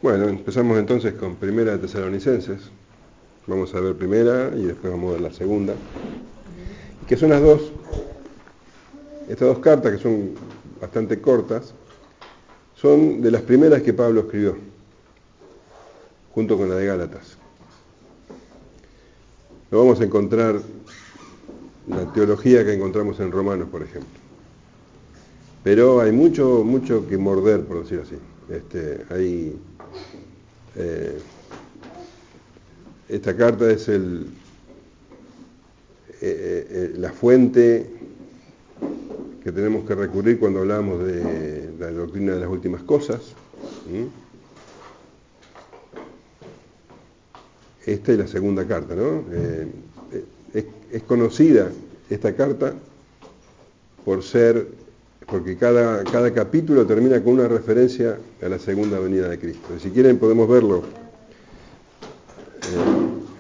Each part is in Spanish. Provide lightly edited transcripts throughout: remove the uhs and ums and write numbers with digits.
Bueno, empezamos entonces con Primera de Tesalonicenses. Vamos a ver primera y después vamos a ver la segunda. Que son estas dos cartas que son bastante cortas, son de las primeras que Pablo escribió, junto con la de Gálatas. No vamos a encontrar la teología que encontramos en Romanos, por ejemplo. Pero hay mucho que morder, por decir así. Esta carta es la fuente que tenemos que recurrir cuando hablamos de la doctrina de las últimas cosas. Esta es la segunda carta, ¿no? Es conocida esta carta porque cada capítulo termina con una referencia a la segunda venida de Cristo. Si quieren podemos verlo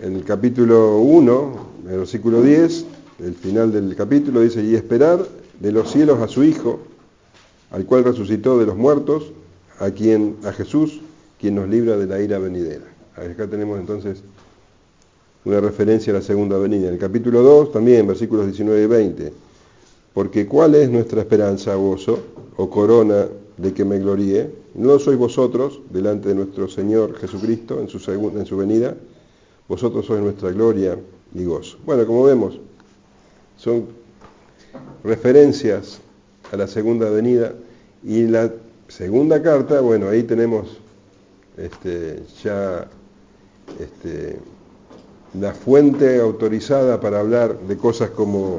en el capítulo 1, en el versículo 10, el final del capítulo dice: y esperar de los cielos a su Hijo, al cual resucitó de los muertos, a Jesús, quien nos libra de la ira venidera. Acá tenemos entonces una referencia a la segunda venida. En el capítulo 2 también, versículos 19 y 20. Porque ¿cuál es nuestra esperanza, gozo, o corona de que me gloríe? ¿No sois vosotros, delante de nuestro Señor Jesucristo, en su venida? Vosotros sois nuestra gloria y gozo. Bueno, como vemos, son referencias a la segunda venida. Y la segunda carta, bueno, ahí tenemos la fuente autorizada para hablar de cosas como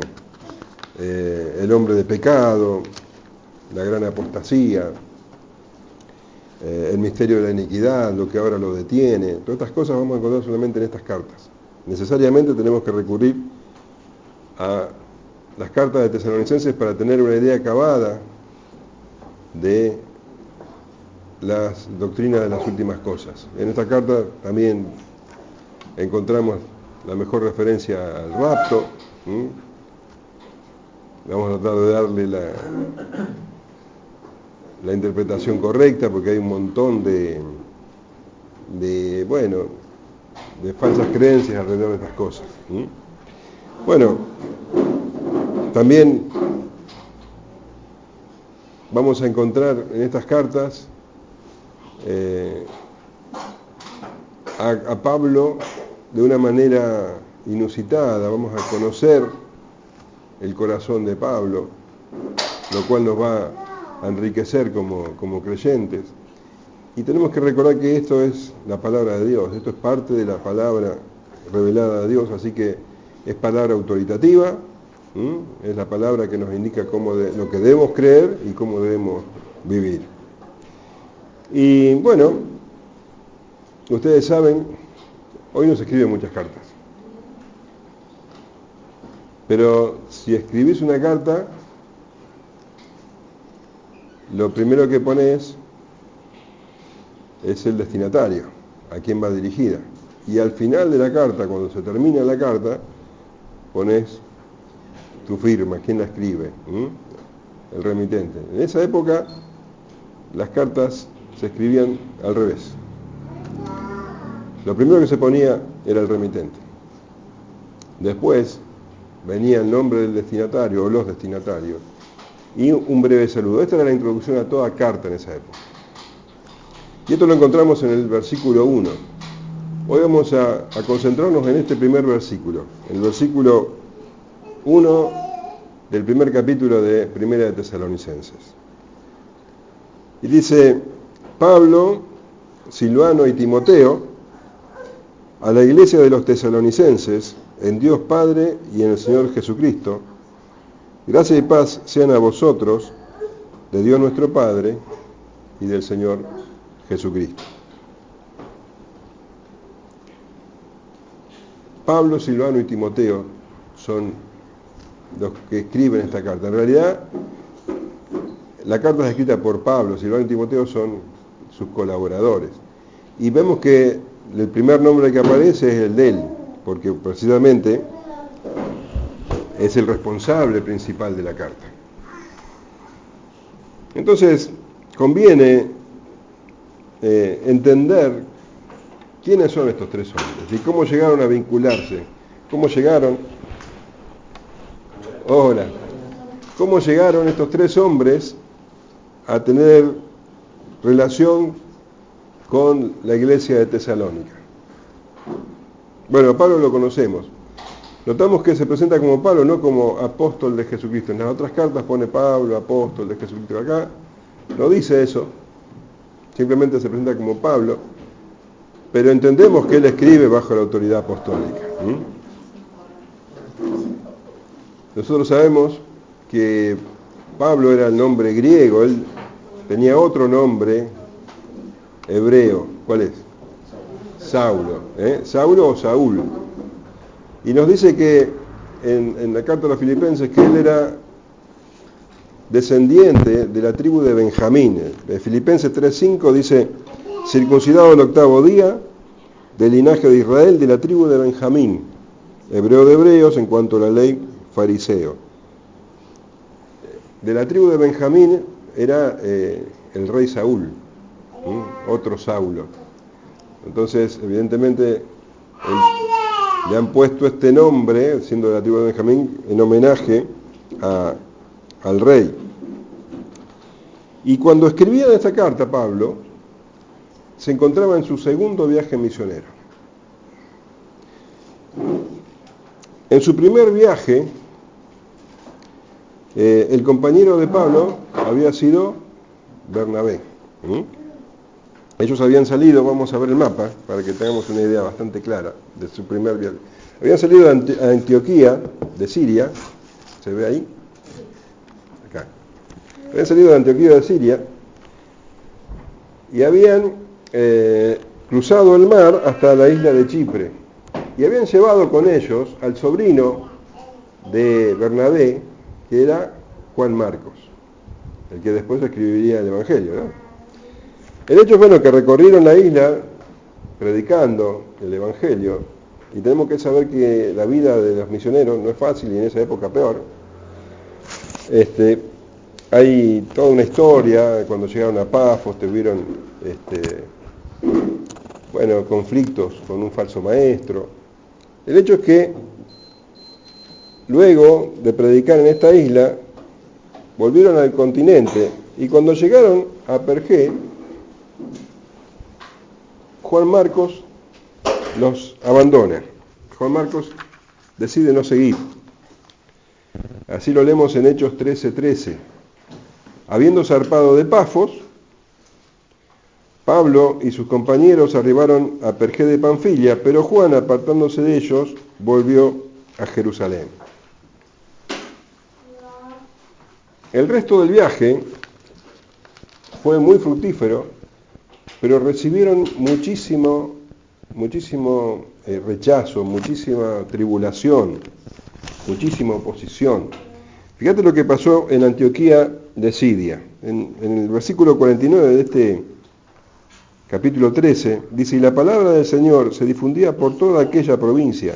el hombre de pecado, la gran apostasía, el misterio de la iniquidad, lo que ahora lo detiene. Todas estas cosas vamos a encontrar solamente en estas cartas. Necesariamente tenemos que recurrir a las cartas de Tesalonicenses para tener una idea acabada de las doctrinas de las últimas cosas. En esta carta también encontramos la mejor referencia al rapto. Vamos a tratar de darle la interpretación correcta, porque hay un montón de falsas creencias alrededor de estas cosas. Bueno, también vamos a encontrar en estas cartas a Pablo de una manera inusitada. Vamos a conocer el corazón de Pablo, lo cual nos va a enriquecer como creyentes. Y tenemos que recordar que esto es la palabra de Dios, esto es parte de la palabra revelada de Dios, así que es palabra autoritativa, es la palabra que nos indica lo que debemos creer y cómo debemos vivir. Y bueno, ustedes saben, hoy no se escriben muchas cartas. Pero si escribís una carta, lo primero que pones es el destinatario, a quién va dirigida. Y al final de la carta, cuando se termina la carta, pones tu firma, quién la escribe, el remitente. En esa época las cartas se escribían al revés. Lo primero que se ponía era el remitente. Después venía el nombre del destinatario o los destinatarios y un breve saludo. Esta era la introducción a toda carta en esa época. Y esto lo encontramos en el versículo 1. Hoy vamos a concentrarnos en este primer versículo, el versículo 1 del primer capítulo de Primera de Tesalonicenses. Y dice: Pablo, Silvano y Timoteo, a la iglesia de los tesalonicenses, en Dios Padre y en el Señor Jesucristo, gracia y paz sean a vosotros, de Dios nuestro Padre y del Señor Jesucristo. Pablo, Silvano y Timoteo son los que escriben esta carta. En realidad, la carta es escrita por Pablo, Silvano y Timoteo son sus colaboradores. Y vemos que el primer nombre que aparece es el de él, porque precisamente es el responsable principal de la carta. Entonces, conviene entender quiénes son estos tres hombres y cómo llegaron a vincularse, cómo llegaron estos tres hombres a tener relación con la iglesia de Tesalónica. Bueno, a Pablo lo conocemos. Notamos que se presenta como Pablo, no como apóstol de Jesucristo. En las otras cartas pone Pablo, apóstol de Jesucristo. Acá no dice eso, simplemente se presenta como Pablo, pero entendemos que él escribe bajo la autoridad apostólica. Nosotros sabemos que Pablo era el nombre griego, él tenía otro nombre hebreo. ¿Cuál es? Saulo. Saulo o Saúl. Y nos dice que en la carta a los Filipenses que él era descendiente de la tribu de Benjamín. En Filipenses 3:5 dice, circuncidado el 8º día, del linaje de Israel, de la tribu de Benjamín, hebreo de hebreos en cuanto a la ley, fariseo. De la tribu de Benjamín era el rey Saúl, otro Saulo. Entonces, evidentemente, le han puesto este nombre, siendo de la tribu de Benjamín, en homenaje al rey. Y cuando escribía esta carta, Pablo se encontraba en su segundo viaje misionero. En su primer viaje, el compañero de Pablo había sido Bernabé. Ellos habían salido, vamos a ver el mapa, para que tengamos una idea bastante clara de su primer viaje. Habían salido a Antioquía, de Siria, ¿se ve ahí? Acá. Habían salido de Antioquía de Siria y habían cruzado el mar hasta la isla de Chipre. Y habían llevado con ellos al sobrino de Bernabé, que era Juan Marcos, el que después escribiría el Evangelio, ¿no? El hecho es que recorrieron la isla predicando el Evangelio, y tenemos que saber que la vida de los misioneros no es fácil, y en esa época peor. Hay toda una historia, cuando llegaron a Pafos tuvieron conflictos con un falso maestro. El hecho es que luego de predicar en esta isla, volvieron al continente, y cuando llegaron a Pergé, Juan Marcos los abandona. Juan Marcos decide no seguir. Así lo leemos en Hechos 13:13. Habiendo zarpado de Pafos, Pablo y sus compañeros arribaron a Pergé de Panfilia, pero Juan, apartándose de ellos, volvió a Jerusalén. El resto del viaje fue muy fructífero, pero recibieron muchísimo rechazo, muchísima tribulación, muchísima oposición. Fíjate lo que pasó en Antioquía de Siria. En el versículo 49 de este capítulo 13, dice, y la palabra del Señor se difundía por toda aquella provincia.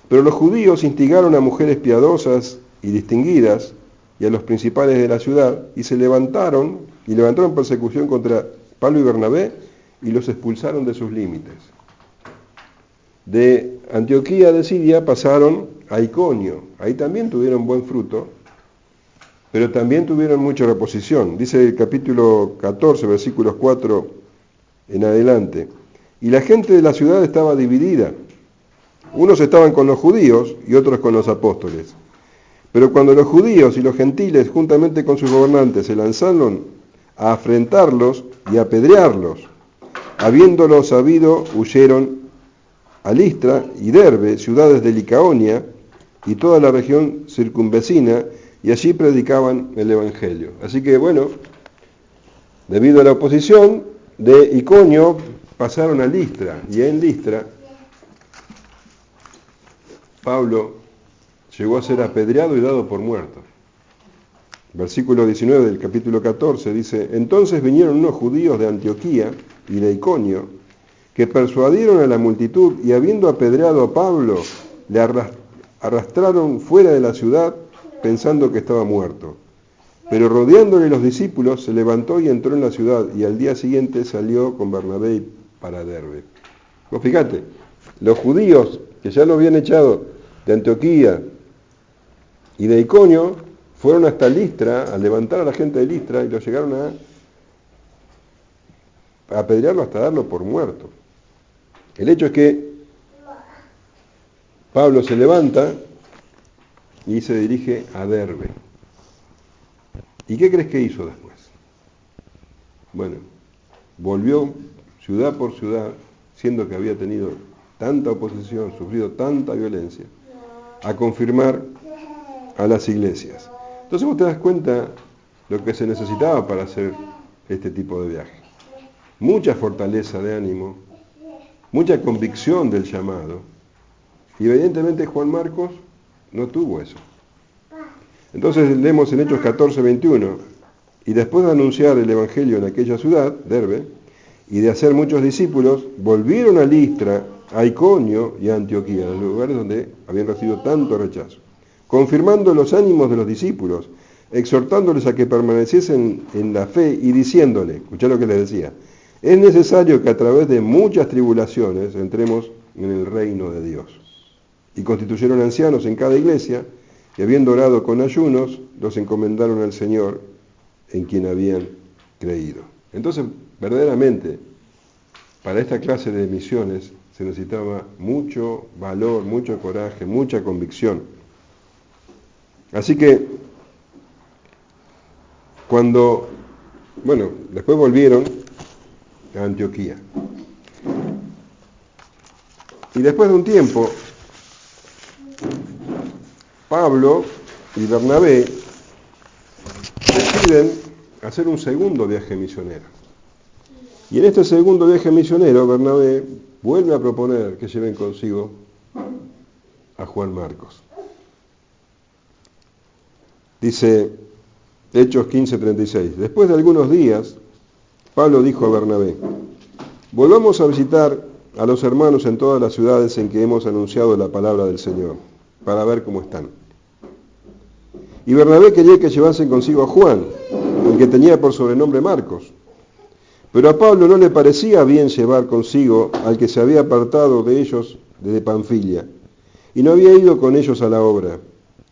Pero los judíos instigaron a mujeres piadosas y distinguidas y a los principales de la ciudad, y levantaron persecución contra Pablo y Bernabé, y los expulsaron de sus límites. De Antioquía de Siria pasaron a Iconio. Ahí también tuvieron buen fruto, pero también tuvieron mucha oposición. Dice el capítulo 14, versículos 4 en adelante. Y la gente de la ciudad estaba dividida. Unos estaban con los judíos y otros con los apóstoles. Pero cuando los judíos y los gentiles, juntamente con sus gobernantes, se lanzaron a afrentarlos y a apedrearlos, habiéndolo sabido, huyeron a Listra y Derbe, ciudades de Licaonia y toda la región circunvecina, y allí predicaban el Evangelio. Así que debido a la oposición de Iconio, pasaron a Listra, y en Listra Pablo llegó a ser apedreado y dado por muerto. Versículo 19 del capítulo 14 dice, entonces vinieron unos judíos de Antioquía y de Iconio, que persuadieron a la multitud, y habiendo apedreado a Pablo, le arrastraron fuera de la ciudad, pensando que estaba muerto. Pero rodeándole los discípulos, se levantó y entró en la ciudad, y al día siguiente salió con Bernabé para Derbe. Vos fíjate, los judíos que ya lo habían echado de Antioquía y de Iconio, fueron hasta Listra, a levantar a la gente de Listra, y lo llegaron a apedrearlo hasta darlo por muerto. El hecho es que Pablo se levanta y se dirige a Derbe. ¿Y qué crees que hizo después? Bueno, volvió ciudad por ciudad, siendo que había tenido tanta oposición, sufrido tanta violencia, a confirmar a las iglesias. Entonces vos te das cuenta lo que se necesitaba para hacer este tipo de viaje. Mucha fortaleza de ánimo, mucha convicción del llamado. Y evidentemente Juan Marcos no tuvo eso. Entonces leemos en Hechos 14:21, y después de anunciar el Evangelio en aquella ciudad, Derbe, y de hacer muchos discípulos, volvieron a Listra, a Iconio y a Antioquía, los lugares donde habían recibido tanto rechazo, confirmando los ánimos de los discípulos, exhortándoles a que permaneciesen en la fe y diciéndole, escuchá lo que les decía, es necesario que a través de muchas tribulaciones entremos en el reino de Dios. Y constituyeron ancianos en cada iglesia, y habiendo orado con ayunos, los encomendaron al Señor en quien habían creído. Entonces, verdaderamente, para esta clase de misiones se necesitaba mucho valor, mucho coraje, mucha convicción. Así que, después volvieron a Antioquía. Y después de un tiempo, Pablo y Bernabé deciden hacer un segundo viaje misionero. Y en este segundo viaje misionero, Bernabé vuelve a proponer que lleven consigo a Juan Marcos. Dice Hechos 15:36. Después de algunos días, Pablo dijo a Bernabé, volvamos a visitar a los hermanos en todas las ciudades en que hemos anunciado la palabra del Señor, para ver cómo están. Y Bernabé quería que llevasen consigo a Juan, el que tenía por sobrenombre Marcos. Pero a Pablo no le parecía bien llevar consigo al que se había apartado de ellos desde Panfilia, y no había ido con ellos a la obra.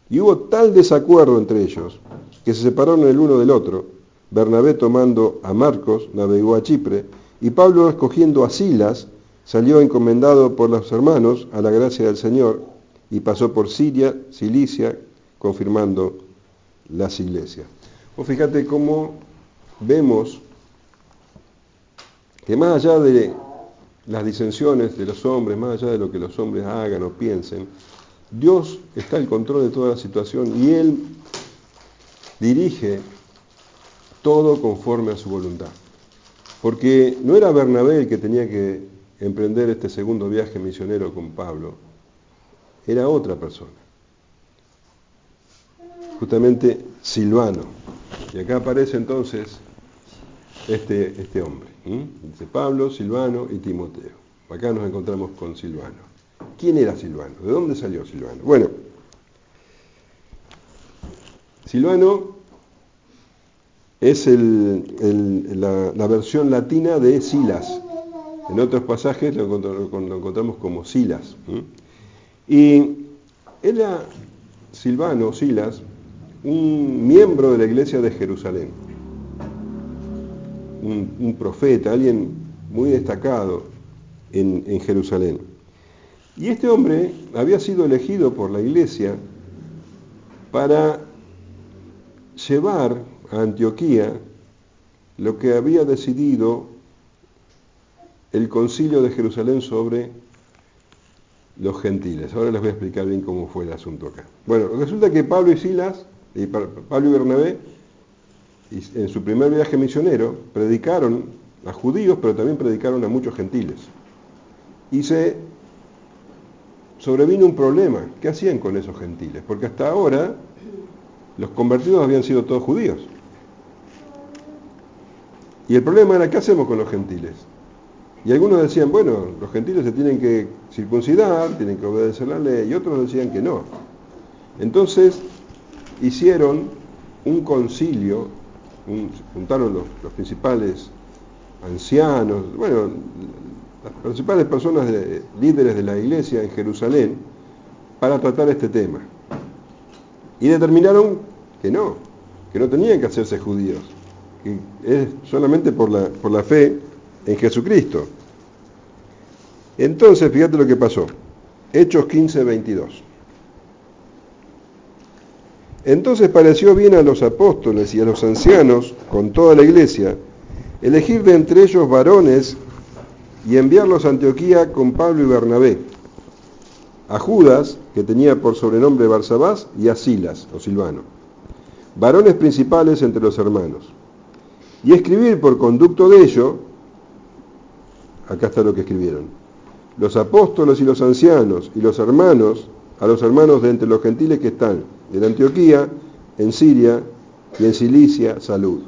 Y hubo tal desacuerdo entre ellos, que se separaron el uno del otro. Bernabé, tomando a Marcos, navegó a Chipre, y Pablo, escogiendo a Silas, salió encomendado por los hermanos a la gracia del Señor, y pasó por Siria, Cilicia, confirmando las iglesias. Vos fíjate cómo vemos que más allá de las disensiones de los hombres, más allá de lo que los hombres hagan o piensen, Dios está al control de toda la situación y Él dirige todo conforme a su voluntad. Porque no era Bernabé el que tenía que emprender este segundo viaje misionero con Pablo, era otra persona. Justamente Silvano. Y acá aparece entonces este hombre. Dice Pablo, Silvano y Timoteo. Acá nos encontramos con Silvano. ¿Quién era Silvano? ¿De dónde salió Silvano? Bueno, Silvano es la versión latina de Silas. En otros pasajes lo encontramos como Silas. Y era Silvano, Silas, un miembro de la iglesia de Jerusalén, un profeta, alguien muy destacado en Jerusalén. Y este hombre había sido elegido por la iglesia para llevar a Antioquía lo que había decidido el concilio de Jerusalén sobre los gentiles. Ahora les voy a explicar bien cómo fue el asunto acá. Bueno, resulta que Pablo y Bernabé, en su primer viaje misionero, predicaron a judíos, pero también predicaron a muchos gentiles. Y se sobrevino un problema. ¿Qué hacían con esos gentiles? Porque hasta ahora los convertidos habían sido todos judíos. Y el problema era, ¿qué hacemos con los gentiles? Y algunos decían, bueno, los gentiles se tienen que circuncidar, tienen que obedecer la ley, y otros decían que no. Entonces hicieron un concilio, juntaron los principales ancianos, bueno, las principales personas, líderes de la iglesia en Jerusalén, para tratar este tema. Y determinaron que no tenían que hacerse judíos, que es solamente por la fe en Jesucristo. Entonces, fíjate lo que pasó. Hechos 15:22. Entonces pareció bien a los apóstoles y a los ancianos, con toda la iglesia, elegir de entre ellos varones y enviarlos a Antioquía con Pablo y Bernabé, a Judas, que tenía por sobrenombre Barsabás, y a Silas, o Silvano, varones principales entre los hermanos, y escribir por conducto de ello, acá está lo que escribieron, los apóstoles y los ancianos y los hermanos, a los hermanos de entre los gentiles que están en Antioquía, en Siria y en Cilicia, salud.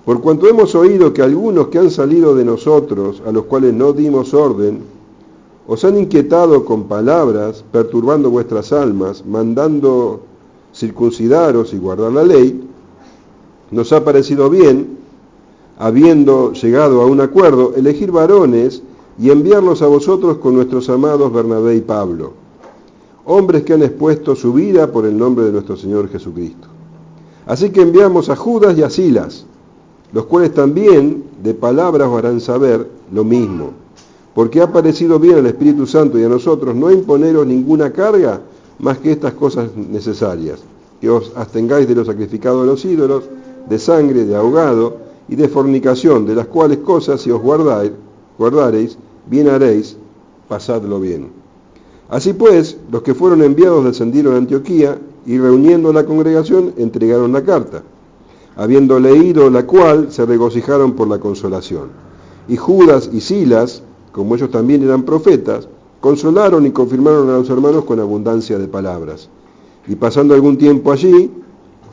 Por cuanto hemos oído que algunos que han salido de nosotros, a los cuales no dimos orden, os han inquietado con palabras, perturbando vuestras almas, mandando circuncidaros y guardar la ley, nos ha parecido bien, habiendo llegado a un acuerdo, elegir varones y enviarlos a vosotros con nuestros amados Bernabé y Pablo, hombres que han expuesto su vida por el nombre de nuestro Señor Jesucristo. Así que enviamos a Judas y a Silas, los cuales también de palabras os harán saber lo mismo, porque ha parecido bien al Espíritu Santo y a nosotros no imponeros ninguna carga más que estas cosas necesarias, que os abstengáis de lo sacrificado a los ídolos, de sangre, de ahogado y de fornicación, de las cuales cosas si os guardareis, bien haréis, pasadlo bien. Así pues, los que fueron enviados descendieron a Antioquía y reuniendo la congregación entregaron la carta, habiendo leído la cual se regocijaron por la consolación. Y Judas y Silas, como ellos también eran profetas, consolaron y confirmaron a los hermanos con abundancia de palabras. Y pasando algún tiempo allí,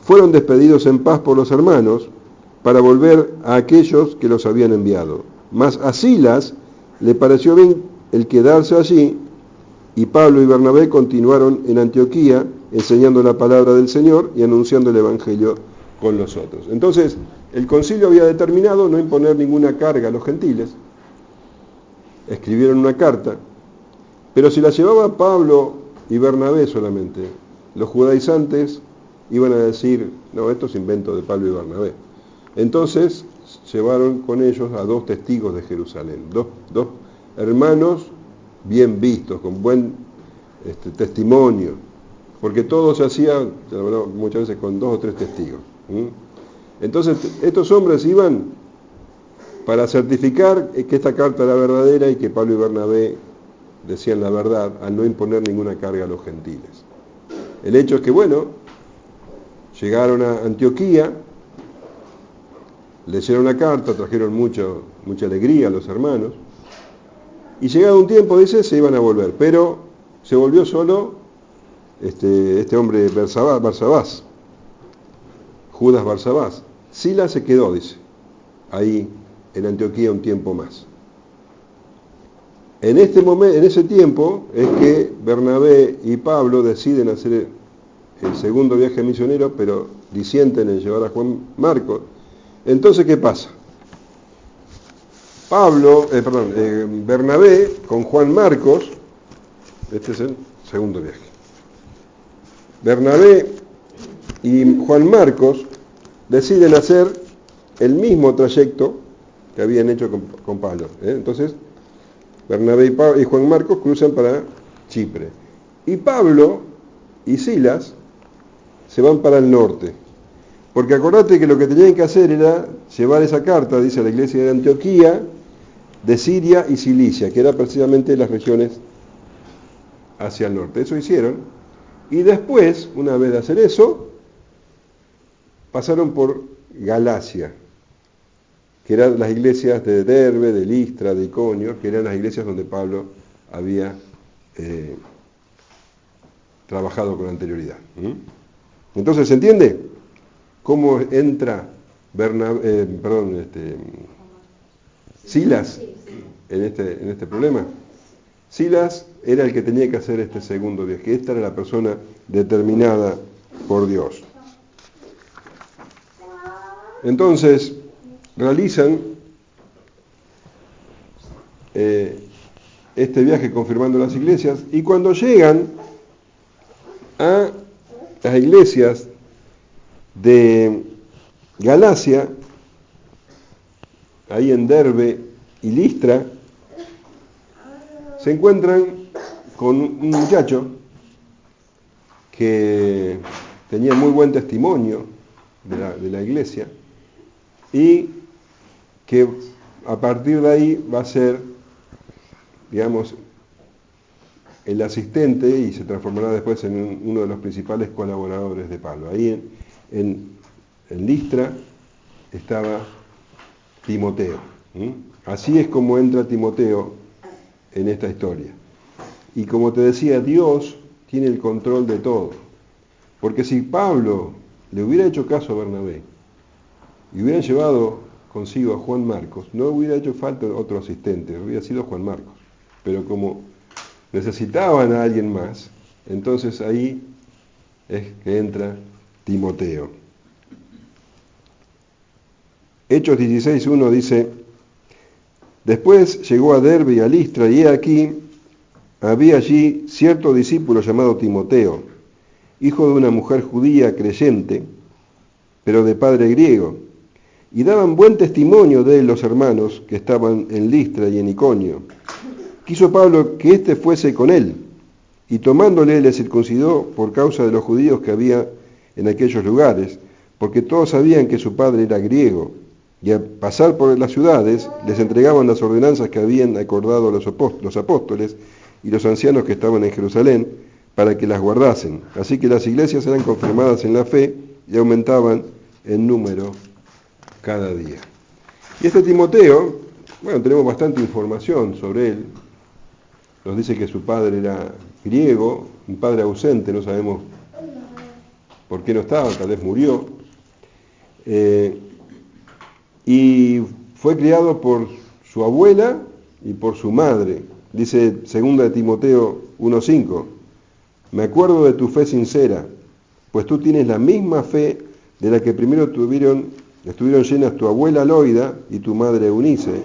fueron despedidos en paz por los hermanos, para volver a aquellos que los habían enviado. Mas a Silas le pareció bien el quedarse allí, y Pablo y Bernabé continuaron en Antioquía, enseñando la palabra del Señor y anunciando el Evangelio con los otros. Entonces, el concilio había determinado no imponer ninguna carga a los gentiles. Escribieron una carta, pero si la llevaba Pablo y Bernabé solamente, los judaizantes iban a decir, no, esto es invento de Pablo y Bernabé. Entonces llevaron con ellos a 2 testigos de Jerusalén, dos hermanos bien vistos, con buen testimonio, porque todo se hacía muchas veces con 2 o 3 testigos. Entonces estos hombres iban para certificar que esta carta era verdadera y que Pablo y Bernabé decían la verdad al no imponer ninguna carga a los gentiles. El hecho es que, bueno, llegaron a Antioquía, leyeron la carta, trajeron mucha alegría a los hermanos, y llegado un tiempo, dice, se iban a volver, pero se volvió solo este hombre Barsabás, Judas Barsabás. Silas se quedó, dice, ahí en Antioquía un tiempo más. En ese tiempo es que Bernabé y Pablo deciden hacer el segundo viaje misionero, pero disienten en llevar a Juan Marcos. Entonces, ¿qué pasa? Bernabé con Juan Marcos, este es el segundo viaje. Bernabé y Juan Marcos deciden hacer el mismo trayecto que habían hecho con Pablo. Entonces, Bernabé y Juan Marcos cruzan para Chipre. Y Pablo y Silas se van para el norte. Porque acordate que lo que tenían que hacer era llevar esa carta, dice la iglesia de Antioquía, de Siria y Cilicia, que eran precisamente las regiones hacia el norte. Eso hicieron. Y después, una vez de hacer eso, pasaron por Galacia, que eran las iglesias de Derbe, de Listra, de Iconio, que eran las iglesias donde Pablo había trabajado con anterioridad. Entonces, ¿se entiende cómo entra Silas en este problema? Silas era el que tenía que hacer este segundo viaje. Esta era la persona determinada por Dios. Entonces, realizan este viaje confirmando las iglesias, y cuando llegan a las iglesias de Galacia, ahí en Derbe y Listra, se encuentran con un muchacho que tenía muy buen testimonio de la iglesia y que a partir de ahí va a ser, digamos, el asistente y se transformará después en uno de los principales colaboradores de Pablo. Ahí en Listra estaba Timoteo. Así es como entra Timoteo en esta historia. Y como te decía, Dios tiene el control de todo. Porque si Pablo le hubiera hecho caso a Bernabé y hubieran llevado consigo a Juan Marcos, no hubiera hecho falta otro asistente, hubiera sido Juan Marcos. Pero como necesitaban a alguien más, entonces ahí es que entra Timoteo. Hechos 16:1 dice: después llegó a Derbe y a Listra, y he aquí, había allí cierto discípulo llamado Timoteo, hijo de una mujer judía creyente, pero de padre griego, y daban buen testimonio de él los hermanos que estaban en Listra y en Iconio. Quiso Pablo que éste fuese con él, y tomándole le circuncidó por causa de los judíos que había en aquellos lugares, porque todos sabían que su padre era griego, y al pasar por las ciudades les entregaban las ordenanzas que habían acordado los apóstoles y los ancianos que estaban en Jerusalén, para que las guardasen. Así que las iglesias eran confirmadas en la fe y aumentaban en número cada día. Y este Timoteo, bueno, tenemos bastante información sobre él. Nos dice que su padre era griego, un padre ausente, no sabemos por qué no estaba, tal vez murió. Y fue criado por su abuela y por su madre. Dice 2 Timoteo 1:5, me acuerdo de tu fe sincera, pues tú tienes la misma fe de la que primero estuvieron llenas tu abuela Loida y tu madre Eunice,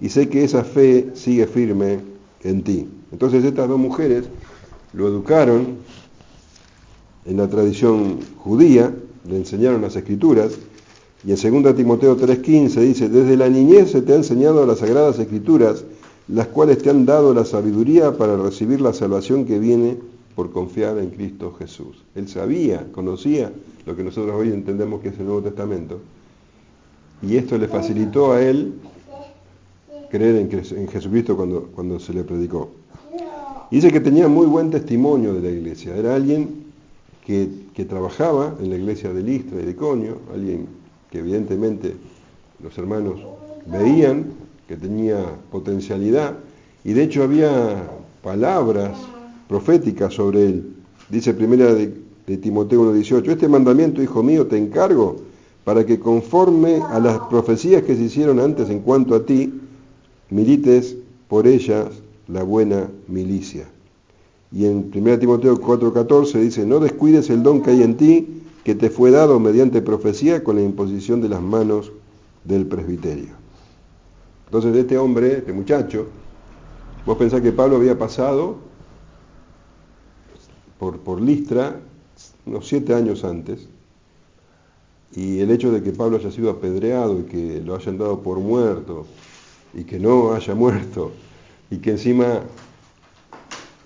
y sé que esa fe sigue firme en ti. Entonces estas dos mujeres lo educaron en la tradición judía, le enseñaron las escrituras, y en 2 Timoteo 3:15 dice, desde la niñez se te ha enseñado las sagradas escrituras, las cuales te han dado la sabiduría para recibir la salvación que viene por confiar en Cristo Jesús. Él sabía, conocía lo que nosotros hoy entendemos que es el Nuevo Testamento, y esto le facilitó a él creer en Jesucristo cuando se le predicó. Y dice que tenía muy buen testimonio de la iglesia. Era alguien que trabajaba en la iglesia de Listra y de Iconio, alguien que evidentemente los hermanos veían que tenía potencialidad, y de hecho había palabras proféticas sobre él. Dice primera de Timoteo 1:18, este mandamiento, hijo mío, te encargo, para que conforme a las profecías que se hicieron antes en cuanto a ti, milites por ellas la buena milicia. Y en 1 Timoteo 4:14 dice, no descuides el don que hay en ti, que te fue dado mediante profecía con la imposición de las manos del presbiterio. Entonces este hombre, este muchacho, vos pensás que Pablo había pasado por Listra unos 7 años antes, y el hecho de que Pablo haya sido apedreado y que lo hayan dado por muerto, y que no haya muerto, y que encima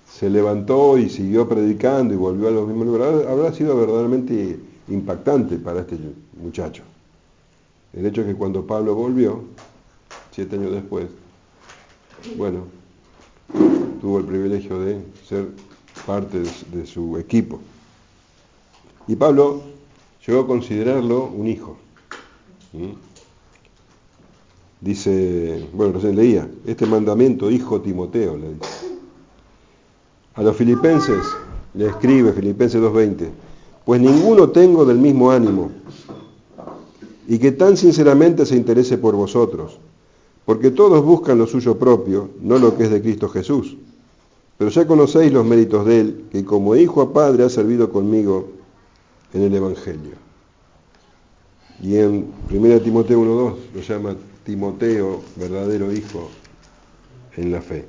se levantó y siguió predicando y volvió a los mismos lugares, habrá sido verdaderamente impactante para este muchacho. El hecho es que cuando Pablo volvió, 7 años después, bueno, tuvo el privilegio de ser parte de su equipo. Y Pablo llegó a considerarlo un hijo. Dice, bueno, recién leía, este mandamiento, hijo Timoteo, le dice. A los filipenses, le escribe, Filipenses 2:20, pues ninguno tengo del mismo ánimo, y que tan sinceramente se interese por vosotros, porque todos buscan lo suyo propio, no lo que es de Cristo Jesús. Pero ya conocéis los méritos de él, que como hijo a padre ha servido conmigo en el Evangelio. Y en 1 Timoteo 1:2 lo llama Timoteo, verdadero hijo en la fe.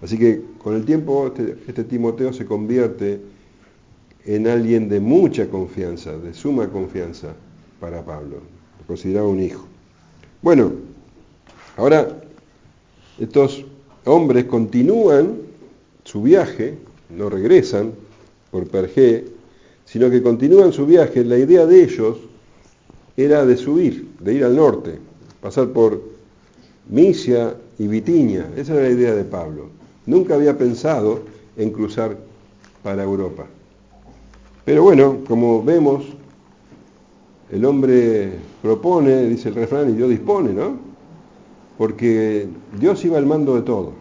Así que con el tiempo este Timoteo se convierte en alguien de mucha confianza, de suma confianza para Pablo. Lo consideraba un hijo. Bueno, ahora estos hombres continúan su viaje, no regresan por Pergé, sino que continúan su viaje. La idea de ellos era de subir, de ir al norte, pasar por Misia y Bitinia. Esa era la idea de Pablo. Nunca había pensado en cruzar para Europa. Pero bueno, como vemos, el hombre propone, dice el refrán, y Dios dispone, ¿no? Porque Dios iba al mando de todo.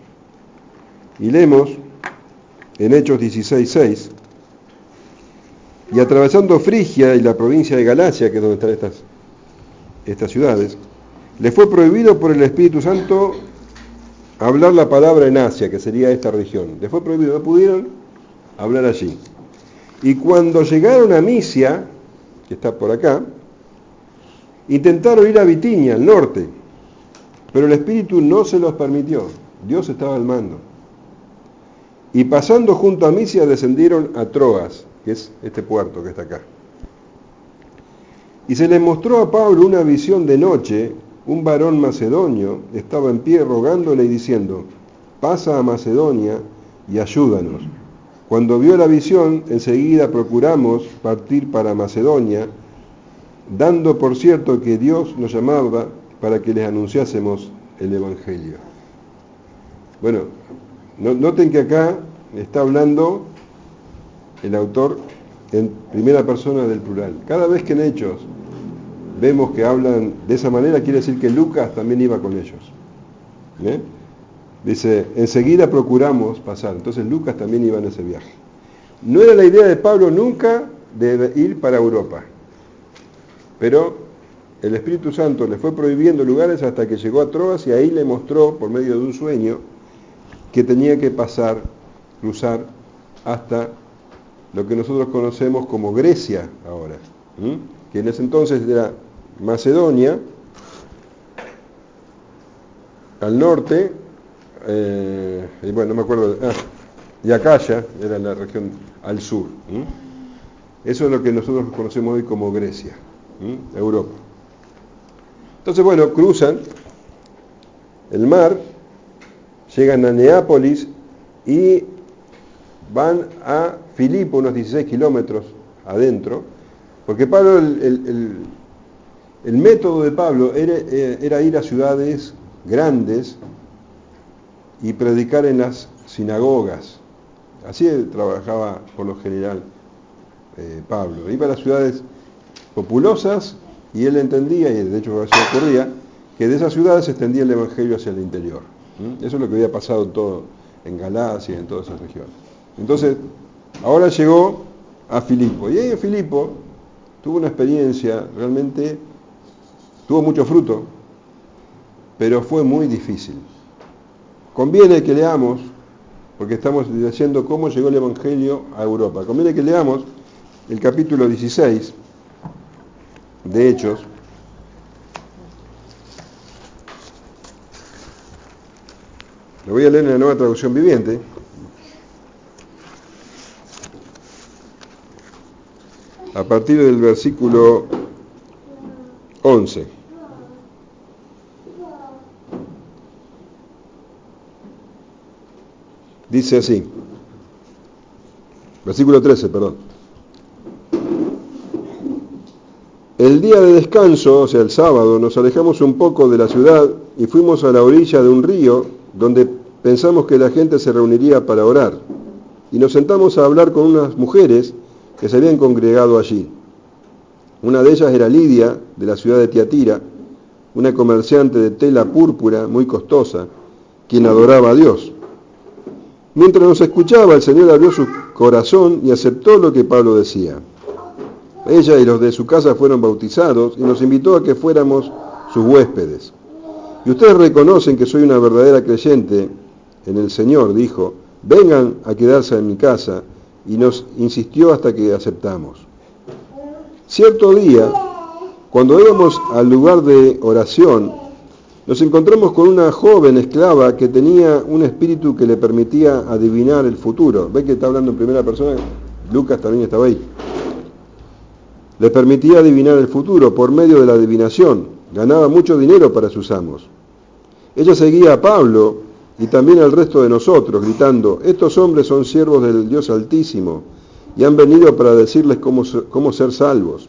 Y leemos en Hechos 16:6, y atravesando Frigia y la provincia de Galacia, que es donde están estas ciudades, le fue prohibido por el Espíritu Santo hablar la palabra en Asia, que sería esta región. Les fue prohibido, no pudieron hablar allí. Y cuando llegaron a Misia, que está por acá, intentaron ir a Bitinia, al norte, pero el Espíritu no se los permitió. Dios estaba al mando. Y pasando junto a Misia descendieron a Troas, que es este puerto que está acá. Y se les mostró a Pablo una visión de noche. Un varón macedonio estaba en pie rogándole y diciendo: pasa a Macedonia y ayúdanos. Cuando vio la visión, enseguida procuramos partir para Macedonia, dando por cierto que Dios nos llamaba para que les anunciásemos el Evangelio. Bueno, noten que acá está hablando el autor en primera persona del plural. Cada vez que en Hechos vemos que hablan de esa manera, quiere decir que Lucas también iba con ellos. Dice, enseguida procuramos pasar. Entonces Lucas también iba en ese viaje. No era la idea de Pablo nunca de ir para Europa. Pero el Espíritu Santo le fue prohibiendo lugares hasta que llegó a Troas, y ahí le mostró, por medio de un sueño, que tenía que cruzar hasta lo que nosotros conocemos como Grecia ahora, que en ese entonces era Macedonia, al norte, y bueno, no me acuerdo, y Acaya era la región al sur. Eso es lo que nosotros conocemos hoy como Grecia, Europa. Entonces, bueno, cruzan el mar, llegan a Neápolis y van a Filipo, unos 16 kilómetros adentro, porque Pablo, el método de Pablo era ir a ciudades grandes y predicar en las sinagogas. Así trabajaba por lo general Pablo. Iba a las ciudades populosas y él entendía, y de hecho así ocurría, que de esas ciudades se extendía el Evangelio hacia el interior. Eso es lo que había pasado en Galacia y en todas esas regiones. Entonces, ahora llegó a Filipo. Y ahí en Filipo tuvo una experiencia, realmente tuvo mucho fruto, pero fue muy difícil. Conviene que leamos, porque estamos diciendo cómo llegó el Evangelio a Europa. Conviene que leamos el capítulo 16 de Hechos. Lo voy a leer en la Nueva Traducción Viviente. A partir del versículo 11. Dice así, versículo 13, perdón. El día de descanso, o sea, el sábado, nos alejamos un poco de la ciudad y fuimos a la orilla de un río donde pensamos que la gente se reuniría para orar. Y nos sentamos a hablar con unas mujeres que se habían congregado allí. Una de ellas era Lidia, de la ciudad de Tiatira, una comerciante de tela púrpura muy costosa, quien adoraba a Dios. Mientras nos escuchaba, el Señor abrió su corazón y aceptó lo que Pablo decía. Ella y los de su casa fueron bautizados y nos invitó a que fuéramos sus huéspedes. Y ustedes reconocen que soy una verdadera creyente en el Señor, dijo, vengan a quedarse en mi casa, y nos insistió hasta que aceptamos. Cierto día, Cuando íbamos al lugar de oración, nos encontramos con una joven esclava que tenía un espíritu que le permitía adivinar el futuro. ¿Ve que está hablando en primera persona? Lucas también estaba ahí. Le permitía adivinar el futuro por medio de la adivinación. Ganaba mucho dinero para sus amos. Ella seguía a Pablo y también al resto de nosotros, gritando: estos hombres son siervos del Dios Altísimo y han venido para decirles cómo ser salvos.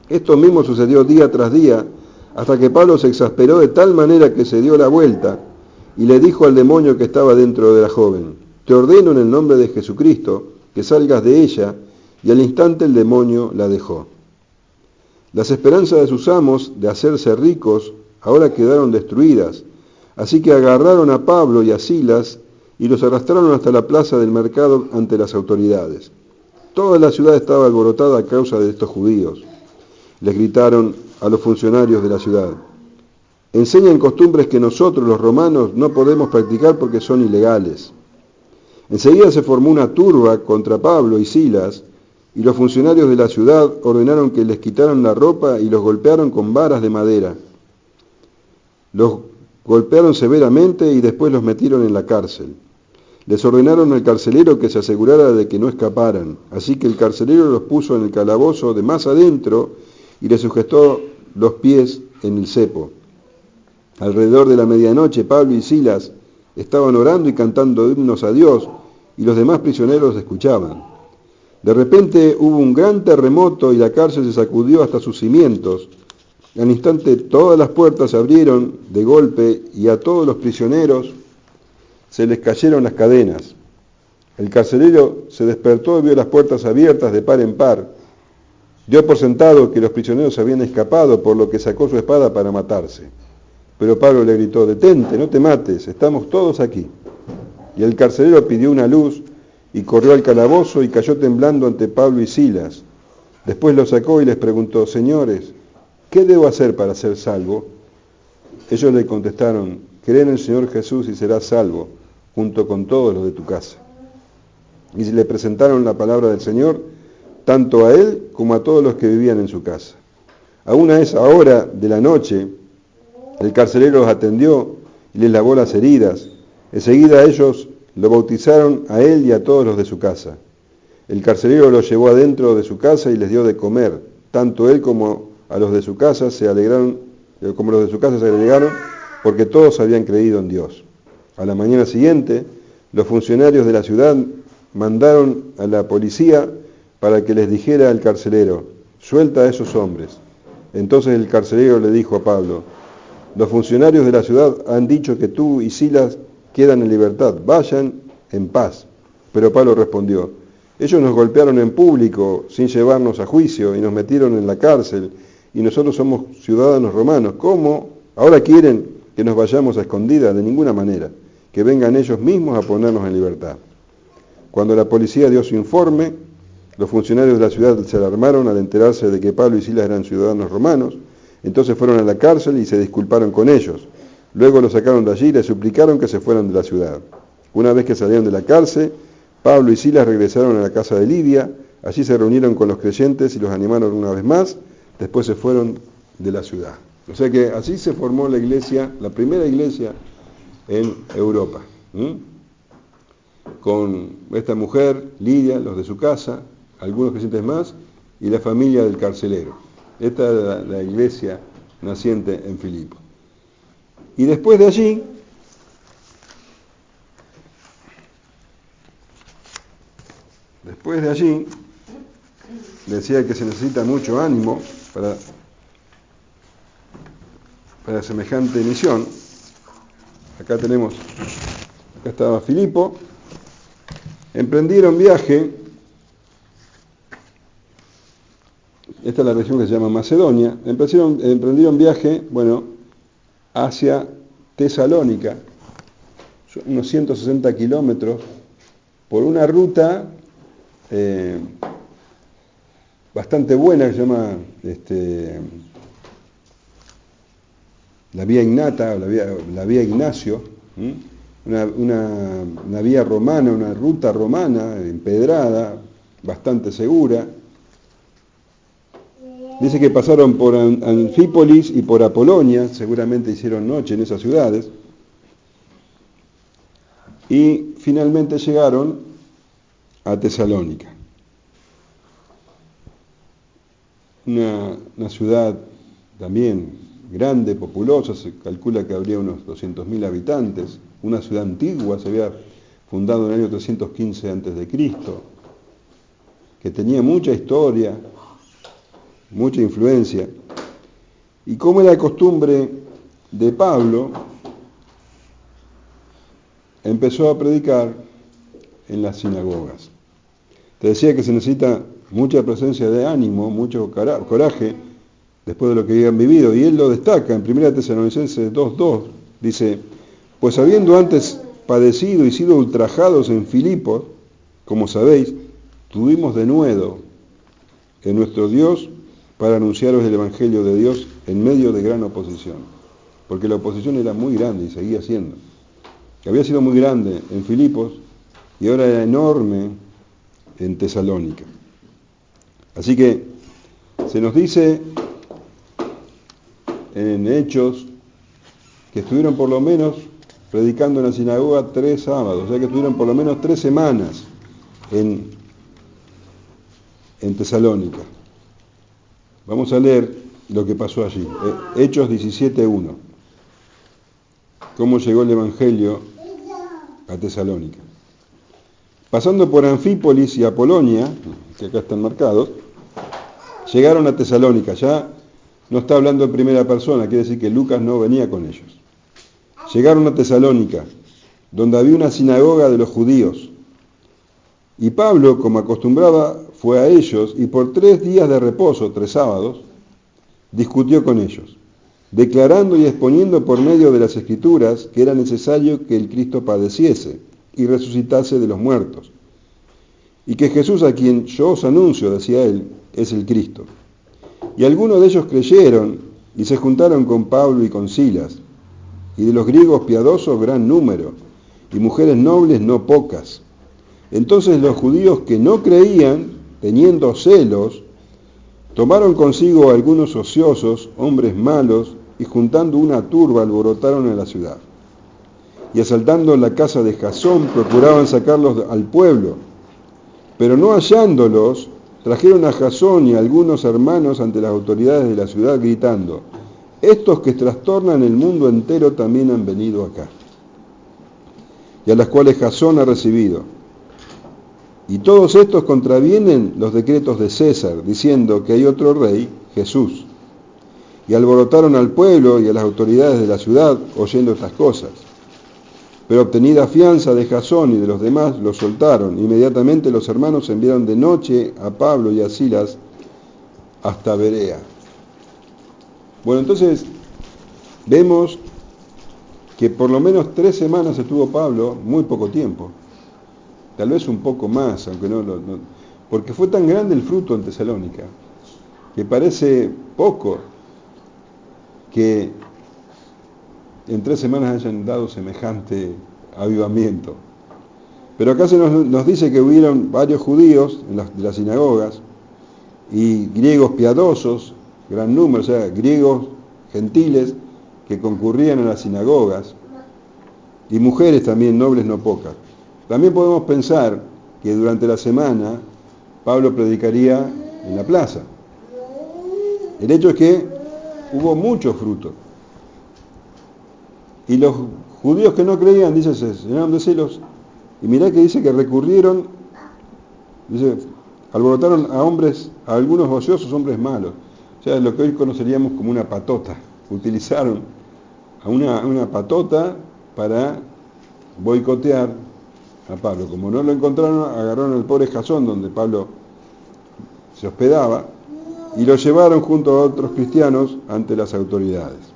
Esto mismo sucedió día tras día, hasta que Pablo se exasperó de tal manera que se dio la vuelta y le dijo al demonio que estaba dentro de la joven: te ordeno en el nombre de Jesucristo que salgas de ella, y al instante el demonio la dejó. Las esperanzas de sus amos de hacerse ricos ahora quedaron destruidas, así que agarraron a Pablo y a Silas y los arrastraron hasta la plaza del mercado ante las autoridades. Toda la ciudad estaba alborotada a causa de estos judíos. Les gritaron a los funcionarios de la ciudad: enseñan costumbres que nosotros, los romanos, no podemos practicar porque son ilegales. Enseguida se formó una turba contra Pablo y Silas, y los funcionarios de la ciudad ordenaron que les quitaran la ropa y los golpearon con varas de madera. Los golpearon severamente y después los metieron en la cárcel. Les ordenaron al carcelero que se asegurara de que no escaparan, así que el carcelero los puso en el calabozo de más adentro y les sujetó los pies en el cepo. Alrededor de la medianoche, Pablo y Silas estaban orando y cantando himnos a Dios, y los demás prisioneros escuchaban. De repente hubo un gran terremoto y la cárcel se sacudió hasta sus cimientos. Al instante todas las puertas se abrieron de golpe y a todos los prisioneros se les cayeron las cadenas. El carcelero se despertó y vio las puertas abiertas de par en par. Dio por sentado que los prisioneros habían escapado, por lo que sacó su espada para matarse. Pero Pablo le gritó: detente, no te mates, estamos todos aquí. Y el carcelero pidió una luz y corrió al calabozo y cayó temblando ante Pablo y Silas. Después los sacó y les preguntó: señores, ¿qué debo hacer para ser salvo? Ellos le contestaron: cree en el Señor Jesús y serás salvo, junto con todos los de tu casa. Y le presentaron la palabra del Señor, tanto a él como a todos los que vivían en su casa. Aún a esa hora de la noche, el carcelero los atendió y les lavó las heridas. Enseguida ellos lo bautizaron a él y a todos los de su casa. El carcelero los llevó adentro de su casa y les dio de comer. Tanto él como los de su casa se alegraron porque todos habían creído en Dios. A la mañana siguiente, los funcionarios de la ciudad mandaron a la policía para que les dijera al carcelero: suelta a esos hombres. Entonces el carcelero le dijo a Pablo: los funcionarios de la ciudad han dicho que tú y Silas quedan en libertad, vayan en paz. Pero Pablo respondió: ellos nos golpearon en público sin llevarnos a juicio y nos metieron en la cárcel, y nosotros somos ciudadanos romanos. ¿Cómo ahora quieren que nos vayamos a escondidas? De ninguna manera, que vengan ellos mismos a ponernos en libertad. Cuando la policía dio su informe, los funcionarios de la ciudad se alarmaron al enterarse de que Pablo y Silas eran ciudadanos romanos. Entonces fueron a la cárcel y se disculparon con ellos. Luego los sacaron de allí y les suplicaron que se fueran de la ciudad. Una vez que salieron de la cárcel, Pablo y Silas regresaron a la casa de Lidia. Allí se reunieron con los creyentes y los animaron una vez más. Después se fueron de la ciudad. O sea que así se formó la iglesia, la primera iglesia en Europa. Con esta mujer, Lidia, los de su casa, algunos creyentes más, y la familia del carcelero. Esta es la iglesia naciente en Filipo. Y después de allí, decía que se necesita mucho ánimo para semejante misión. Acá estaba Filipo. Emprendieron viaje. Esta es la región que se llama Macedonia. Emprendieron viaje, hacia Tesalónica, unos 160 kilómetros, por una ruta bastante buena que se llama la Vía Ignata, o la Vía Ignacio, una vía romana, una ruta romana empedrada, bastante segura. Dice que pasaron por Anfípolis y por Apolonia, seguramente hicieron noche en esas ciudades, y finalmente llegaron a Tesalónica, una ciudad también grande, populosa, se calcula que habría unos 200.000 habitantes, una ciudad antigua, se había fundado en el año 315 a.C., que tenía mucha historia, mucha influencia, y como era costumbre de Pablo, empezó a predicar en las sinagogas. Te decía que se necesita mucha presencia de ánimo, mucho coraje, después de lo que habían vivido, y él lo destaca en 1 Tesalonicenses 2:2, dice, pues habiendo antes padecido y sido ultrajados en Filipos, como sabéis, tuvimos denuedo en nuestro Dios para anunciaros el Evangelio de Dios en medio de gran oposición, porque la oposición era muy grande y seguía siendo. Había sido muy grande en Filipos y ahora era enorme en Tesalónica. Así que se nos dice en Hechos que estuvieron por lo menos predicando en la sinagoga 3 sábados, o sea que estuvieron por lo menos 3 semanas en Tesalónica. Vamos a leer lo que pasó allí. Hechos 17:1. Cómo llegó el Evangelio a Tesalónica. Pasando por Anfípolis y Apolonia, que acá están marcados, llegaron a Tesalónica. Ya no está hablando en primera persona, quiere decir que Lucas no venía con ellos. Llegaron a Tesalónica, donde había una sinagoga de los judíos. Y Pablo, como acostumbraba, fue a ellos y por 3 días de reposo, 3 sábados, discutió con ellos, declarando y exponiendo por medio de las Escrituras que era necesario que el Cristo padeciese y resucitase de los muertos, y que Jesús, a quien yo os anuncio, decía él, es el Cristo. Y algunos de ellos creyeron y se juntaron con Pablo y con Silas, y de los griegos piadosos gran número, y mujeres nobles no pocas. Entonces los judíos que no creían, teniendo celos, tomaron consigo a algunos ociosos, hombres malos, y juntando una turba alborotaron en la ciudad. Y asaltando la casa de Jasón, procuraban sacarlos al pueblo. Pero no hallándolos, trajeron a Jasón y a algunos hermanos ante las autoridades de la ciudad, gritando, estos que trastornan el mundo entero también han venido acá. Y a las cuales Jasón ha recibido. Y todos estos contravienen los decretos de César, diciendo que hay otro rey, Jesús. Y alborotaron al pueblo y a las autoridades de la ciudad, oyendo estas cosas. Pero obtenida fianza de Jasón y de los demás, los soltaron. Inmediatamente los hermanos enviaron de noche a Pablo y a Silas hasta Berea. Bueno, entonces vemos que por lo menos 3 semanas estuvo Pablo, muy poco tiempo. Tal vez un poco más, aunque no, porque fue tan grande el fruto en Tesalónica, que parece poco que en 3 semanas hayan dado semejante avivamiento. Pero acá se nos dice que hubieron varios judíos de las sinagogas y griegos piadosos, gran número, o sea, griegos gentiles que concurrían a las sinagogas, y mujeres también nobles no pocas. También podemos pensar que durante la semana Pablo predicaría en la plaza. El hecho es que hubo mucho fruto. Y los judíos que no creían, dice, se llenaron de celos. Y mirá que dice que recurrieron, dice, alborotaron a algunos ociosos hombres malos. O sea, lo que hoy conoceríamos como una patota. Utilizaron a una patota para boicotear a Pablo. Como no lo encontraron, agarraron al pobre Jasón, donde Pablo se hospedaba, y lo llevaron junto a otros cristianos ante las autoridades.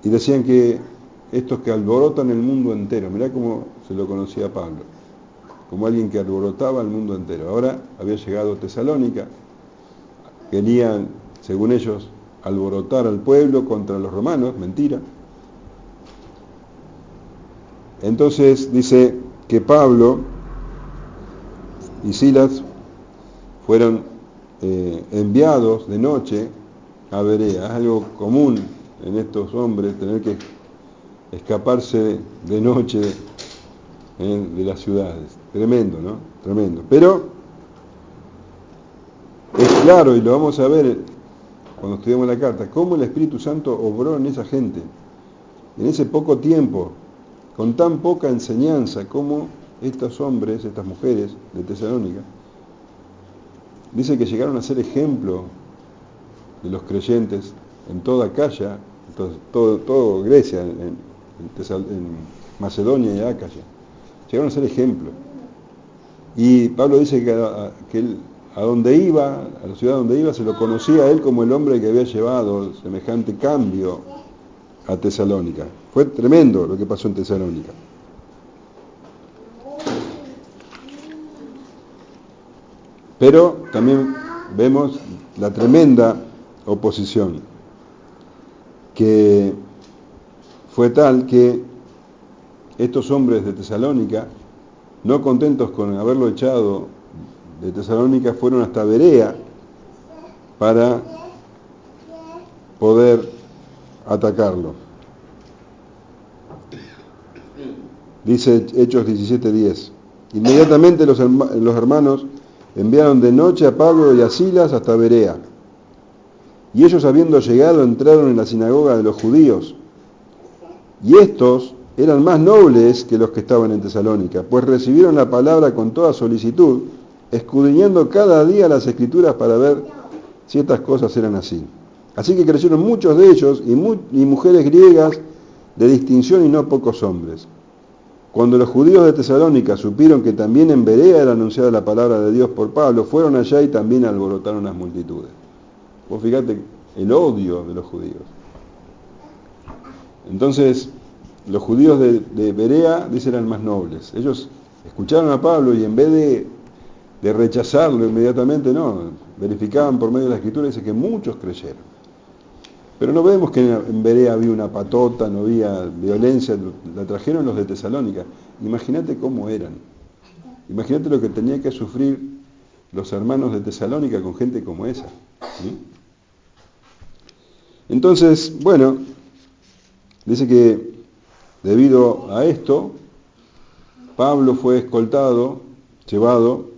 Y decían que estos que alborotan el mundo entero, mirá cómo se lo conocía a Pablo, como alguien que alborotaba el mundo entero. Ahora había llegado a Tesalónica, querían, según ellos, alborotar al pueblo contra los romanos, mentira. Entonces dice que Pablo y Silas fueron enviados de noche a Berea. Es algo común en estos hombres tener que escaparse de noche de las ciudades. Tremendo, ¿no? Tremendo. Pero es claro, y lo vamos a ver cuando estudiamos la carta, cómo el Espíritu Santo obró en esa gente, en ese poco tiempo, con tan poca enseñanza, como estos hombres, estas mujeres de Tesalónica, dice que llegaron a ser ejemplo de los creyentes en toda Acaya, todo Grecia, en Macedonia y Acaya. Llegaron a ser ejemplo. Y Pablo dice que él, a donde iba, a la ciudad donde iba, se lo conocía a él como el hombre que había llevado semejante cambio a Tesalónica. Fue tremendo lo que pasó en Tesalónica. Pero también vemos la tremenda oposición, que fue tal que estos hombres de Tesalónica, no contentos con haberlo echado de Tesalónica, fueron hasta Berea para poder atacarlo. Dice Hechos 17:10. Inmediatamente los hermanos enviaron de noche a Pablo y a Silas hasta Berea. Y ellos, habiendo llegado, entraron en la sinagoga de los judíos. Y estos eran más nobles que los que estaban en Tesalónica, pues recibieron la palabra con toda solicitud, escudriñando cada día las Escrituras para ver si estas cosas eran así. Así que creyeron muchos de ellos y mujeres griegas de distinción y no pocos hombres. Cuando los judíos de Tesalónica supieron que también en Berea era anunciada la palabra de Dios por Pablo, fueron allá y también alborotaron las multitudes. Vos fíjate el odio de los judíos. Entonces, los judíos de Berea, dice, eran más nobles. Ellos escucharon a Pablo y en vez de rechazarlo inmediatamente, no, verificaban por medio de la Escritura, dice que muchos creyeron. Pero no vemos que en Berea había una patota, no había violencia, la trajeron los de Tesalónica. Imagínate cómo eran. Imagínate lo que tenían que sufrir los hermanos de Tesalónica con gente como esa. ¿Sí? Entonces, bueno, dice que debido a esto, Pablo fue escoltado, llevado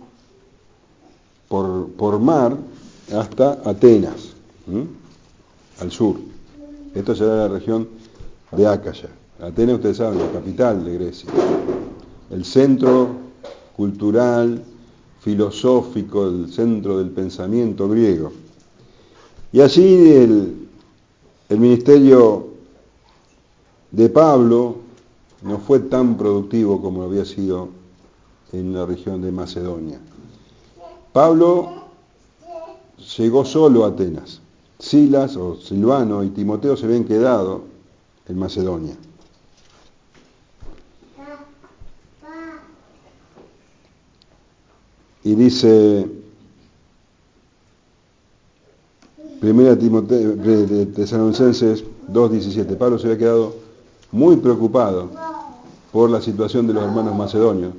por mar hasta Atenas, al sur. Esto ya era la región de Acaya. Atenas, ustedes saben, la capital de Grecia. El centro cultural, filosófico, el centro del pensamiento griego. Y allí el ministerio de Pablo no fue tan productivo como había sido en la región de Macedonia. Pablo llegó solo a Atenas. Silas o Silvano y Timoteo se habían quedado en Macedonia. Y dice Primera Timoteo de Tesalonicenses 2:17, Pablo se había quedado muy preocupado por la situación de los hermanos macedonios,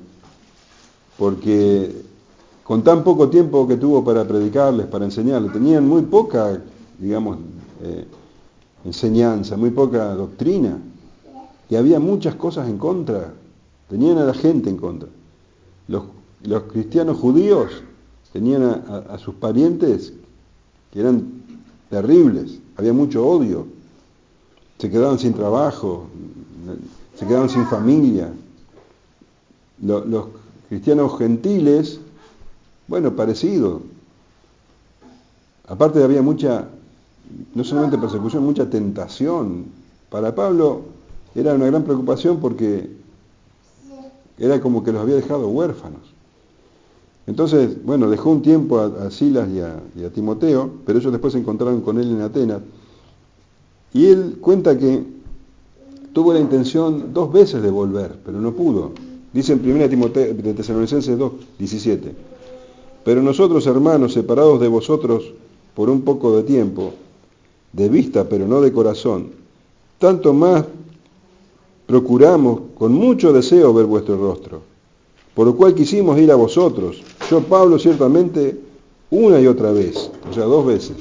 porque con tan poco tiempo que tuvo para predicarles, para enseñarles, tenían muy poca, digamos, enseñanza, muy poca doctrina, y había muchas cosas en contra, tenían a la gente en contra. Los cristianos judíos tenían a sus parientes que eran terribles, había mucho odio, se quedaban sin trabajo, se quedaban sin familia. Los cristianos gentiles, bueno, parecido. Aparte había mucha, no solamente persecución, mucha tentación. Para Pablo era una gran preocupación porque era como que los había dejado huérfanos. Entonces, bueno, dejó un tiempo a Silas y a Timoteo, pero ellos después se encontraron con él en Atenas. Y él cuenta que tuvo la intención 2 veces de volver, pero no pudo. Dice en 1 Timoteo de Tesalonicenses 2:17. Pero nosotros, hermanos, separados de vosotros por un poco de tiempo, de vista pero no de corazón, tanto más procuramos con mucho deseo ver vuestro rostro, por lo cual quisimos ir a vosotros. Yo, Pablo, ciertamente una y otra vez, o sea, 2 veces.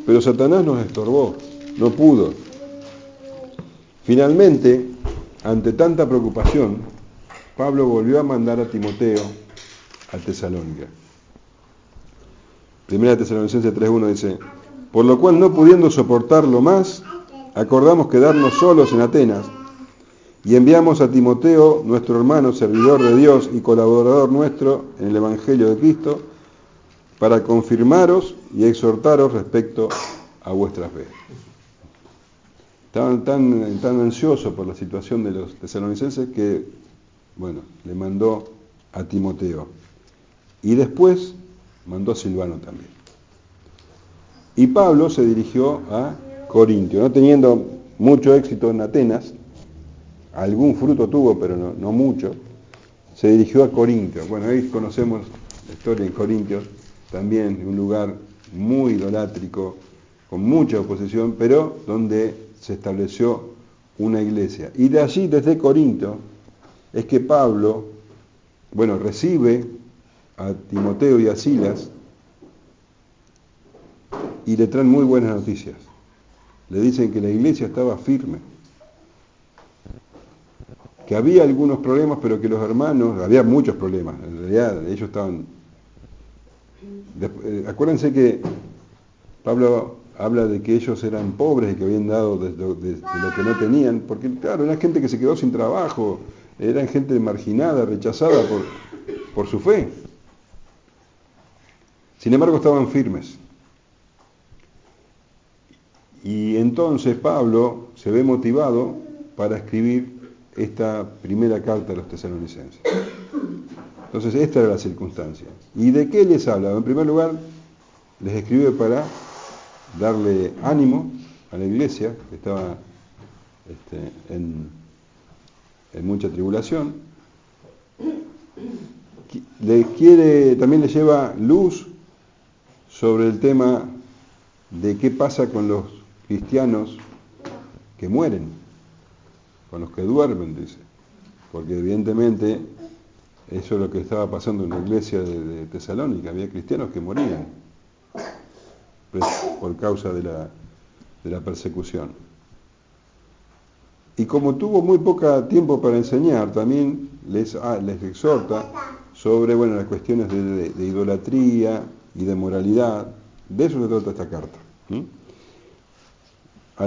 Pero Satanás nos estorbó, no pudo. Finalmente, ante tanta preocupación, Pablo volvió a mandar a Timoteo a Tesalónica. Primera Tesalonicenses 3:1 dice, por lo cual no pudiendo soportarlo más, acordamos quedarnos solos en Atenas y enviamos a Timoteo, nuestro hermano, servidor de Dios y colaborador nuestro en el Evangelio de Cristo, para confirmaros y exhortaros respecto a vuestra fe. Estaban tan ansiosos por la situación de los tesalonicenses que, bueno, le mandó a Timoteo. Y después mandó a Silvano también. Y Pablo se dirigió a Corintio, no teniendo mucho éxito en Atenas, algún fruto tuvo, pero no mucho, se dirigió a Corintio. Bueno, ahí conocemos la historia en Corintios, también un lugar muy idolátrico, con mucha oposición, pero donde se estableció una iglesia. Y de allí, desde Corinto, es que Pablo, bueno, recibe a Timoteo y a Silas y le traen muy buenas noticias. Le dicen que la iglesia estaba firme, que había algunos problemas, pero que los hermanos, había muchos problemas, en realidad ellos estaban... acuérdense que Pablo habla de que ellos eran pobres y que habían dado de lo que no tenían, porque claro, era gente que se quedó sin trabajo, eran gente marginada, rechazada por su fe. Sin embargo, estaban firmes. Y entonces Pablo se ve motivado para escribir esta primera carta a los tesalonicenses. Entonces, esta era la circunstancia. ¿Y de qué les habla? En primer lugar, les escribe para darle ánimo a la iglesia, que estaba en mucha tribulación. También le lleva luz sobre el tema de qué pasa con los cristianos que mueren, con los que duermen, dice. Porque evidentemente eso es lo que estaba pasando en la iglesia de Tesalónica, había cristianos que morían por causa de la persecución. Y como tuvo muy poco tiempo para enseñar, también les exhorta sobre las cuestiones de idolatría y de moralidad. De eso se trata esta carta. Fue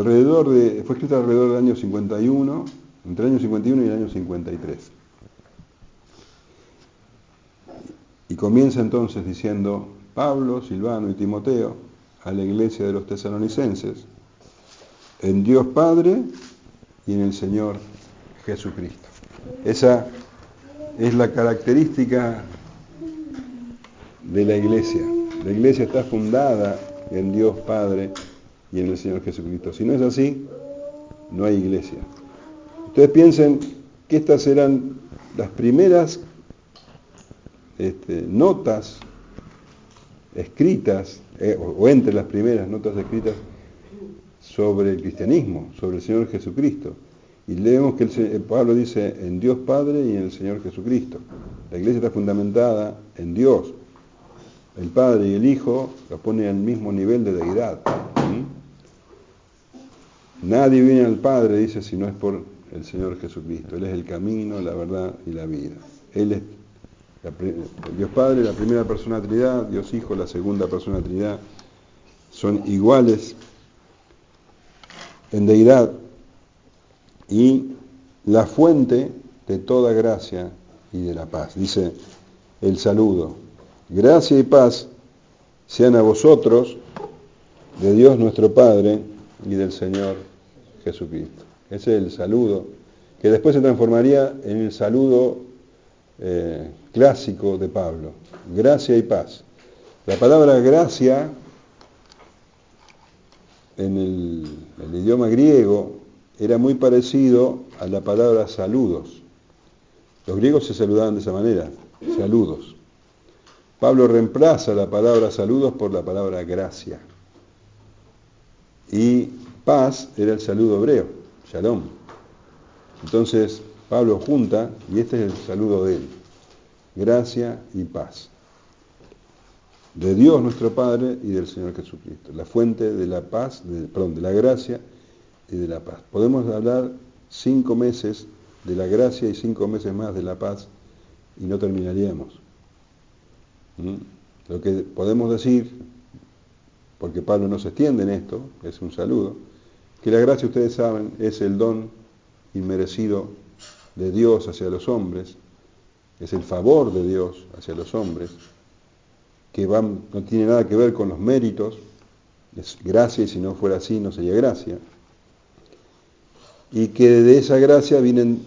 escrita alrededor del año 51, entre el año 51 y el año 53. Y comienza entonces diciendo, Pablo, Silvano y Timoteo, a la iglesia de los tesalonicenses, en Dios Padre y en el Señor Jesucristo. Esa es la característica de la iglesia. La iglesia está fundada en Dios Padre y en el Señor Jesucristo. Si no es así, no hay iglesia. Ustedes piensen que estas eran las primeras notas escritas, o entre las primeras notas escritas sobre el cristianismo, sobre el Señor Jesucristo. Y leemos que Pablo dice, en Dios Padre y en el Señor Jesucristo. La iglesia está fundamentada en Dios. El Padre y el Hijo los ponen al mismo nivel de deidad. Nadie viene al Padre, dice, si no es por el Señor Jesucristo. Él es el camino, la verdad y la vida. Él es Dios Padre, la primera persona de la Trinidad, Dios Hijo, la segunda persona de la Trinidad. Son iguales en deidad y la fuente de toda gracia y de la paz. Dice el saludo. Gracia y paz sean a vosotros, de Dios nuestro Padre y del Señor Jesucristo. Ese es el saludo, que después se transformaría en el saludo clásico de Pablo. Gracia y paz. La palabra gracia en el idioma griego era muy parecido a la palabra saludos. Los griegos se saludaban de esa manera, saludos. Pablo reemplaza la palabra saludos por la palabra gracia. Y paz era el saludo hebreo, shalom. Entonces Pablo junta, y este es el saludo de él, gracia y paz. de Dios nuestro Padre y del Señor Jesucristo, la fuente de la paz, de la gracia y de la paz. Podemos hablar 5 meses de la gracia y 5 meses más de la paz y no terminaríamos. Lo que podemos decir, porque Pablo no se extiende en esto, es un saludo, que la gracia, ustedes saben, es el don inmerecido de Dios hacia los hombres, es el favor de Dios hacia los hombres, que no tiene nada que ver con los méritos, es gracia y si no fuera así no sería gracia, y que de esa gracia vienen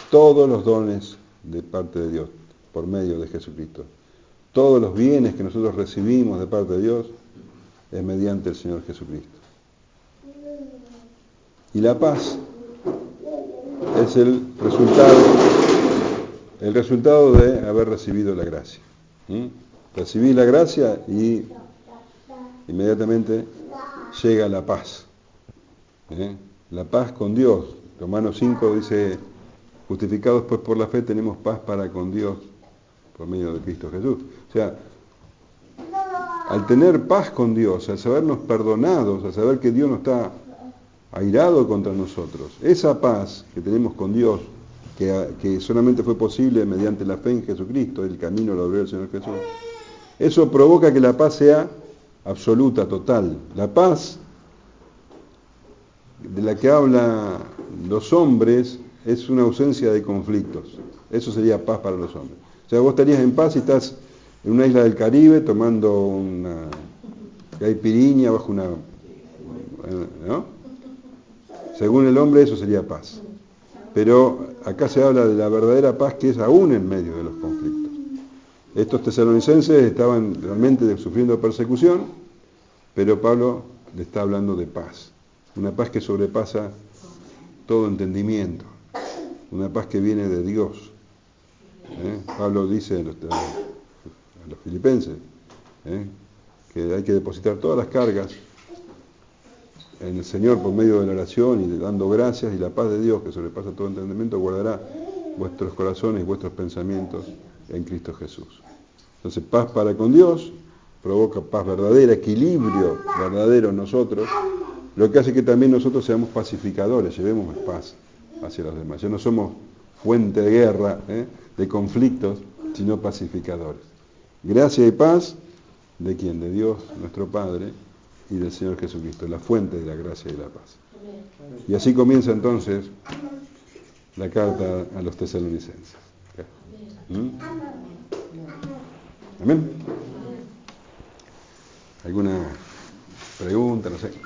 todos los dones de parte de Dios, por medio de Jesucristo. Todos los bienes que nosotros recibimos de parte de Dios es mediante el Señor Jesucristo. Y la paz es el resultado de haber recibido la gracia. Recibí la gracia y inmediatamente llega la paz. La paz con Dios. Romanos 5 dice, justificados pues por la fe tenemos paz para con Dios por medio de Cristo Jesús. O sea, al tener paz con Dios, al sabernos perdonados, al saber que Dios no está airado contra nosotros, esa paz que tenemos con Dios, que solamente fue posible mediante la fe en Jesucristo, el camino lo abrió el Señor Jesús, eso provoca que la paz sea absoluta, total. La paz de la que hablan los hombres es una ausencia de conflictos. Eso sería paz para los hombres. O sea, vos estarías en paz y estás en una isla del Caribe tomando una caipirinha bajo una... ¿no? Según el hombre eso sería paz. Pero acá se habla de la verdadera paz que es aún en medio de los conflictos. Estos tesalonicenses estaban realmente sufriendo persecución, pero Pablo le está hablando de paz. Una paz que sobrepasa todo entendimiento. Una paz que viene de Dios. Pablo dice a los filipenses que hay que depositar todas las cargas en el Señor por medio de la oración y dando gracias, y la paz de Dios que sobrepasa todo entendimiento guardará vuestros corazones y vuestros pensamientos en Cristo Jesús. Entonces, paz para con Dios provoca paz verdadera, equilibrio verdadero en nosotros, lo que hace que también nosotros seamos pacificadores, llevemos paz hacia los demás. Ya no somos fuente de guerra, de conflictos, sino pacificadores. Gracia y paz, ¿de quién? De Dios, nuestro Padre, y del Señor Jesucristo, la fuente de la gracia y la paz. Y así comienza entonces la carta a los tesalonicenses. Amén. ¿Alguna pregunta? No sé.